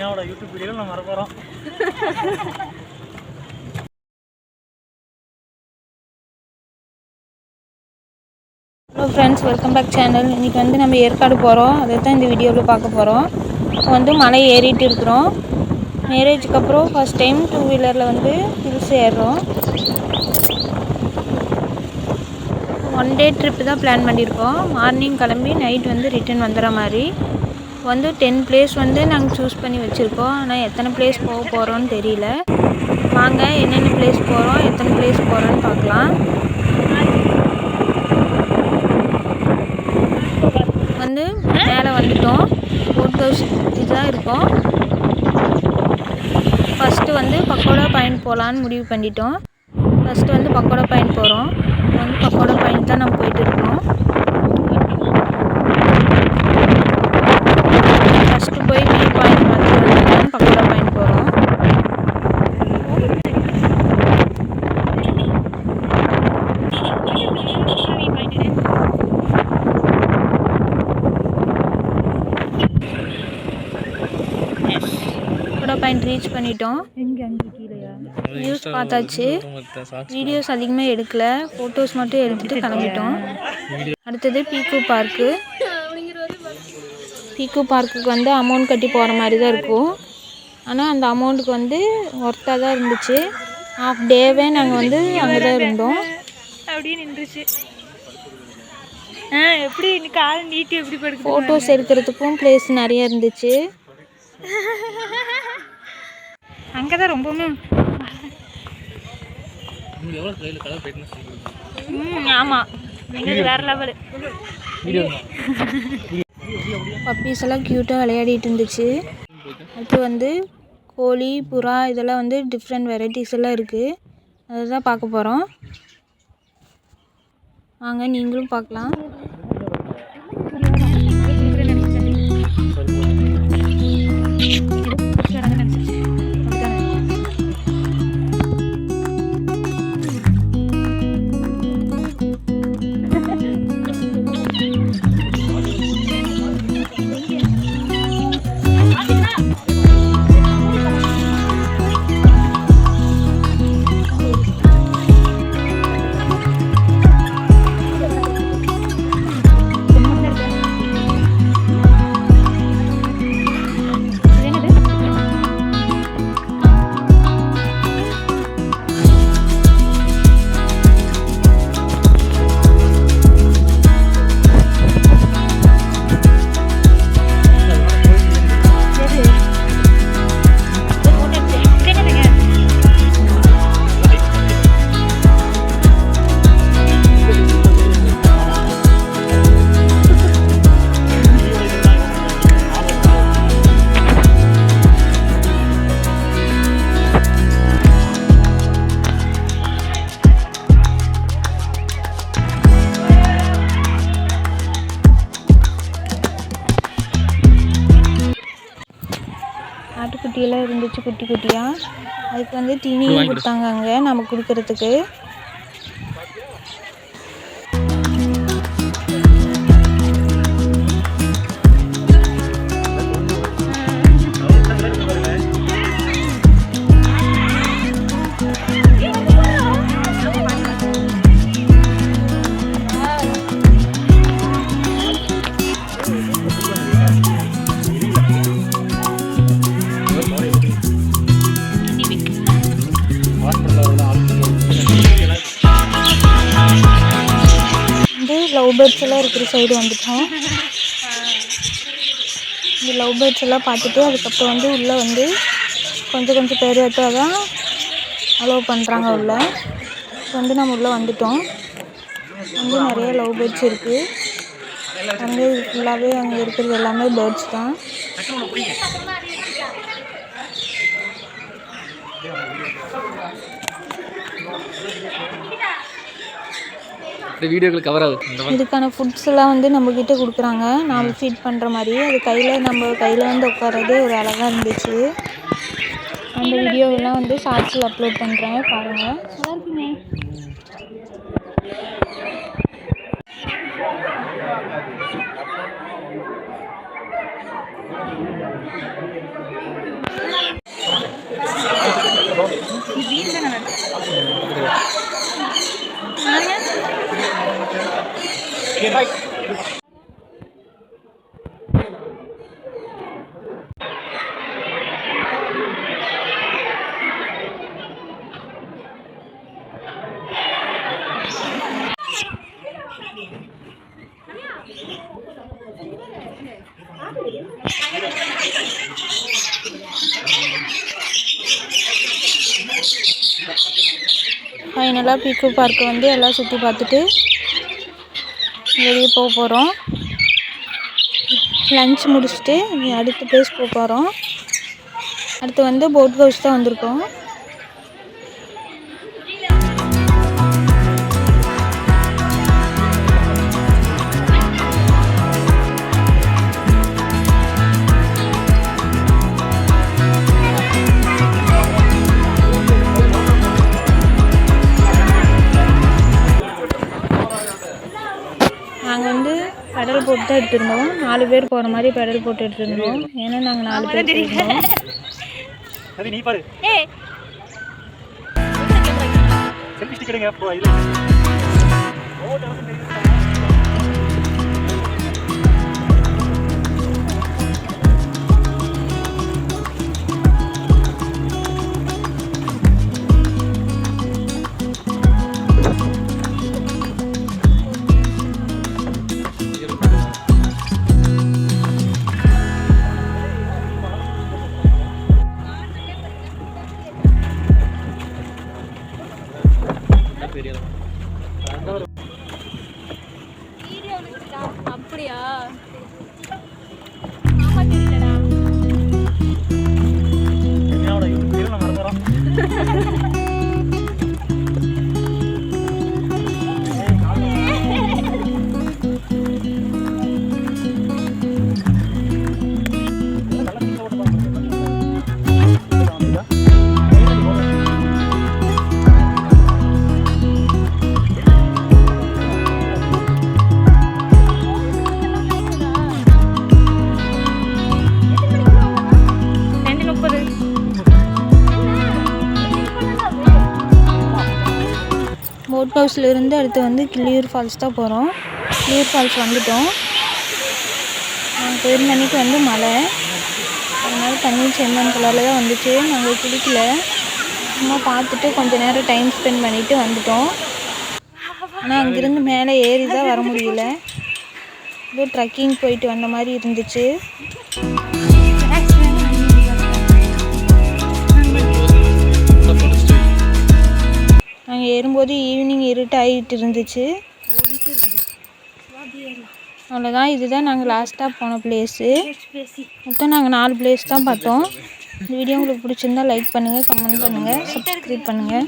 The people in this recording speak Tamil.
ரம்யாவோட யூடியூப் வீடியோவில் நம்ம வர போகிறோம். Hello friends, welcome back channel. இன்றைக்கி வந்து நம்ம ஏற்காடு போகிறோம். அதை தான் இந்த வீடியோவில் பார்க்க போகிறோம். இப்போ வந்து மலை ஏறிட்டு இருக்கிறோம். மேரேஜுக்கு அப்புறம் ஃபஸ்ட் டைம் 2 வீலரில் வந்து ஹில்ஸ் ஏறுறோம். 1 டே ட்ரிப்பு தான் பிளான் பண்ணியிருக்கோம். மார்னிங் கிளம்பி நைட் வந்து ரிட்டன் வந்துடுற மாதிரி. வந்து 10 பிளேஸ் வந்து நாங்கள் சூஸ் பண்ணி வச்சுருக்கோம். ஆனால் எத்தனை பிளேஸ் போக போகிறோன்னு தெரியல. வாங்க என்னென்ன பிளேஸ் போகிறோம், எத்தனை பிளேஸ் போகிறோன்னு பார்க்கலாம். வந்து மேலே வந்துட்டோம். போட் ஹவுஸ் தான் இருக்கோம். ஃபஸ்ட்டு வந்து பக்கோடா பாயிண்ட் போகலான்னு முடிவு பண்ணிட்டோம். ஃபஸ்ட்டு வந்து பக்கோடா பாயிண்ட் போகிறோம். வந்து பக்கோடா பாயிண்ட் தான் நம்ம போயிட்டு இருக்கோம். ஃபஸ்ட்டு போய் வியூ பாயிண்ட் பார்த்துட்டு பக்கோடா பாயிண்ட் போகிறோம். பக்கோடா பாயிண்ட் ரீச் பண்ணிட்டோம். நியூஸ் பார்த்தாச்சு. வீடியோஸ் அதிகமாக எடுக்கல, ஃபோட்டோஸ் மட்டும் எடுத்துகிட்டு கிளம்பிட்டோம். அடுத்தது பீக்கு பார்க்கு. பீக்கு பார்க்குக்கு வந்து அமௌண்ட் கட்டி போகிற மாதிரி தான் இருக்கும். ஆனால் அந்த அமௌண்ட்டுக்கு வந்து ஒர்த்தாக தான் இருந்துச்சு. ஹாஃப் டேவே நாங்கள் வந்து அங்கே தான் இருந்தோம். அப்படியே நின்றுச்சு. எப்படி கால் நீட்டி எப்படி படுக்கு. ஃபோட்டோஸ் எடுக்கிறதுக்கும் பிளேஸ் நிறைய இருந்துச்சு. அங்கே தான் ரொம்பவுமே ஆமாம், வேறு லெவலு. பப்பீஸ் எல்லாம் க்யூட்டாக விளையாடிட்டு இருந்துச்சு. அடுத்து வந்து கோழி, புறா இதெல்லாம் வந்து டிஃப்ரெண்ட் வெரைட்டிஸ் எல்லாம் இருக்குது. அதை தான் பார்க்க போகிறோம். வாங்க நீங்களும் பார்க்கலாம். ஆட்டுக்குட்டியெல்லாம் இருந்துச்சு குட்டி குட்டியாக. அதுக்கு வந்து தீனியும் கொடுத்தாங்க அங்கே நம்ம கொடுக்கறதுக்கு. லவ் பேர்ட்ஸ் எல்லாம் இருக்கிற சைடு வந்துட்டோம். இந்த லவ் பேர்ட்ஸ் எல்லாம் பார்த்துட்டு அதுக்கப்புறம் வந்து உள்ளே வந்து கொஞ்சம் பேர் வச்சால் தான் அலோவ் பண்ணுறாங்க உள்ளே. வந்து நம்ம உள்ளே வந்துட்டோம். வந்து நிறைய லவ் பேர்ட்ஸ் இருக்குது. வந்து ஃபுல்லாகவே அங்கே இருக்கிறது எல்லாமே பேர்ட்ஸ் தான். வீடியோக்கள் கவர் ஆகுது. இதுக்கான ஃபுட்ஸ் எல்லாம் வந்து நம்மக்கிட்ட கொடுக்குறாங்க, நாம் ஃபீட் பண்ணுற மாதிரி. அது நம்ம கையில் வந்து உட்காரதே ஒரு அழகாக இருந்துச்சு. அந்த வீடியோவெல்லாம் வந்து ஷார்ட்ஸில் அப்லோட் பண்ணுறேன், பாருங்கள். நல்லா இருக்குங்க. ஃபைனலாக பீக்கோ பார்க்கு வந்து எல்லாம் சுற்றி பார்த்துட்டு வெளியே போக போகிறோம். லன்ச் முடிச்சுட்டு அடுத்த பிளேஸ் போக போகிறோம். அடுத்து வந்து போட் ஹவுஸ் தான் வந்திருக்கோம். நாங்கள் வந்து பெடல் போட்டு தான் எடுத்துருந்தோம். 4 பேர் போகிற மாதிரி பெடல் போட்டு எடுத்துருந்தோம். ஏன்னா நாங்கள் 4 பேர் போயிருந்தோம். அப்படியா? போட் ஹவுஸில் இருந்து அடுத்து வந்து கிள்ளியூர் ஃபால்ஸ் தான் போகிறோம். கிள்ளியூர் ஃபால்ஸ் வந்துட்டோம். நாங்கள் போயிருந்த அன்றைக்கி வந்து மழை, அதனால் தண்ணி செம்மண் கலரில் தான் வந்துச்சு. நாங்கள் குளிக்கல, சும்மா பார்த்துட்டு கொஞ்சம் நேரம் டைம் ஸ்பெண்ட் பண்ணிவிட்டு வந்துட்டோம். ஆனால் அங்கேருந்து மேலே ஏறி தான் வர முடியல. ஏதோ ட்ரக்கிங் போயிட்டு வந்த மாதிரி இருந்துச்சு. நாங்கள் ஏறும்போது ஈவினிங் இருட்டாகிட்டு இருந்துச்சு. அவ்வளோதான், இதுதான் நாங்கள் லாஸ்ட்டாக போன பிளேஸு. மொத்தம் நாங்கள் 4 பிளேஸ் தான் பார்த்தோம். இந்த வீடியோ உங்களுக்கு பிடிச்சிருந்தா லைக் பண்ணுங்கள், கமெண்ட் பண்ணுங்கள், சப்ஸ்கிரைப் பண்ணுங்கள்.